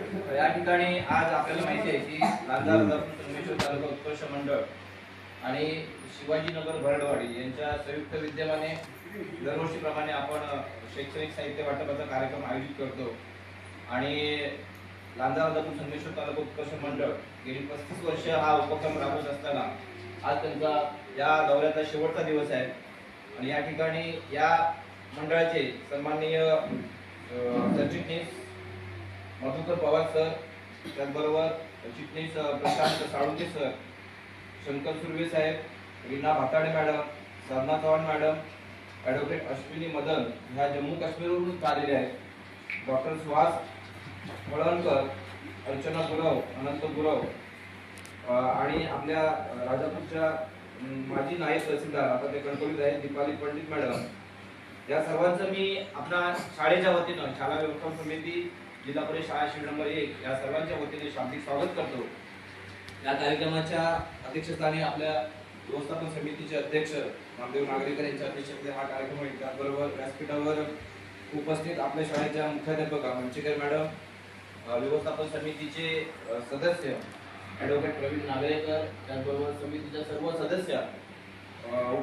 या ठिकाणी आज आपल्याला माहिती आहे की लांजा संगमेश्वर तालुका उत्कर्ष मंडळ आणि शिवाजीनगर भरडवाडी यांच्या संयुक्त विद्यमाने दरवर्षीप्रमाणे आपण शैक्षणिक साहित्य वाटपाचा कार्यक्रम आयोजित करतो आणि लांजा संगमेश्वर तालुका उत्कर्ष मंडळ गेली 35 वर्ष हा उपक्रम राबवत असताना आज त्यांचा या दौऱ्याचा शेवटचा दिवस आहे आणि या ठिकाणी या मंडळाचे सन्माननीय सरचिटणीस मधुकर पवार सर, त्याचबरोबर चिटणीस प्रशांत साळुंके सर, शंकर सुर्वे साहेब, रीना भाताडे मॅडम, साधना चव्हाण मॅडम, ॲडव्होकेट अश्विनी मदन ह्या जम्मू काश्मीरवरून आलेले आहेत, डॉक्टर सुहास वळवणकर, अर्चना गुरव, अनंत गुरव आणि आपल्या राजापूरच्या माजी नायब तहसीलदार आता ते कणकवलीत आहेत दीपाली पंडित मॅडम, या सर्वांचं मी आपल्या शाळेच्या वतीनं शाळा व्यवस्थापन समिती जिल्हा परिषद शाळा शीट नंबर 1 या सर्वांच्या वतीने शाब्दिक स्वागत करतो। या कार्यक्रमाच्या अध्यक्षस्थानी आपल्या व्यवस्थापन समितीचे अध्यक्ष नामदेव नागरेकर यांच्या अध्यक्षतेखाली हा कार्यक्रम होईल। त्याचबरोबर व्यासपीठावर उपस्थित आपल्या शाळेच्या मुख्याध्यापिका मंचेकर मॅडम, व्यवस्थापन समितीचे सदस्य ॲडव्होकेट प्रवीण नागरेकर, त्याचबरोबर समितीच्या सर्व सदस्य,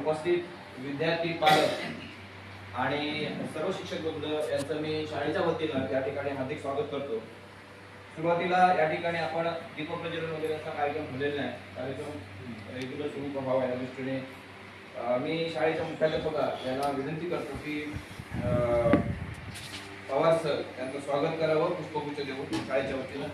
उपस्थित विद्यार्थी, पालक आणि सर्व शिक्षक वृंद यांचं मी शाळेच्या वतीनं या ठिकाणी हार्दिक स्वागत करतो। सुरुवातीला या ठिकाणी आपण दीपप्रज्वलन वगैरेचा कार्यक्रम ठेवलेला आहे, कार्यक्रम रेग्युलर सुरू व्हावा या दृष्टीने मी शाळेच्या मुख्याध्यापका यांना विनंती करतो की पवार सर यांचं स्वागत करावं, पुष्पगुच्छ देऊन शाळेच्या वतीनं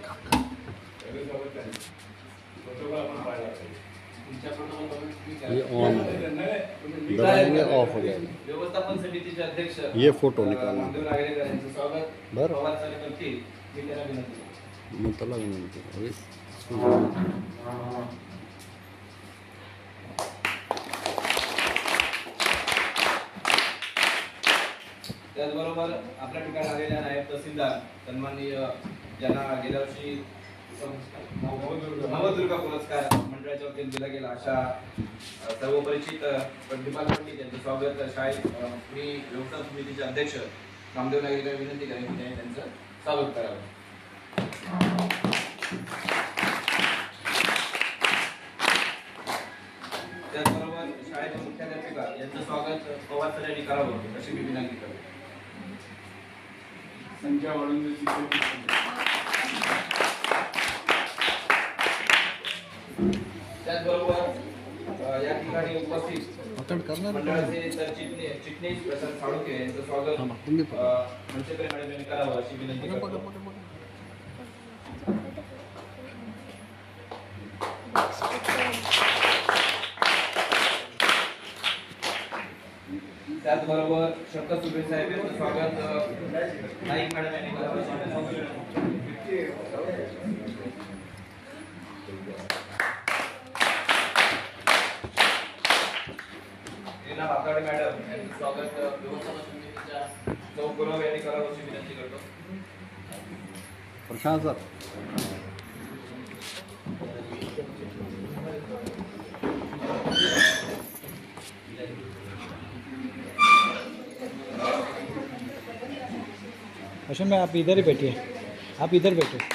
व्यवस्थापन समितीचे अध्यक्ष ये फोटो निकालना नामदेव नागरेकर यांचं स्वागत पवार सर करतील, मी त्यांना विनंती त्याचबरोबर आपल्या ठिकाणी आलेल्या नायब तहसीलदार सन्माननीय ज्यांना गेल्या वर्षी नवदुर्गा पुरस्कार मंडळाच्या वतीने दिला गेला अशा सर्व परिचित प्रतिभा पंडित यांचं स्वागत शाळेत मी व्यवस्थापन समितीचे अध्यक्ष नामदेव नागरेकर विनंती करेन की त्यांनी त्यांचं स्वागत करावं। त्याचबरोबर शाळेच्या मुख्याध्यापिका यांचं स्वागत पवार सर यांनी करावं अशी मी विनंती करतो। संख्या वाढून त्याचबरोबर या ठिकाणी उपस्थित मंडळाचे चिटणीस प्रशांत साळुंके यांचं स्वागत मंचेकर मॅडम यांनी करावं अशी विनंती करतो। त्याचबरोबर शंकर सुर्वे साहेब यांचं स्वागत नाईक मॅडम यांनी करावं। रीना भाताडे मॅडम यांचं स्वागत व्यवस्थापन समितीच्या चौ गुरव यांनी करावं अशी विनंती करतो। प्रशांत सर अशन में आप इधर ही बैठिए, आप इधर बैठे।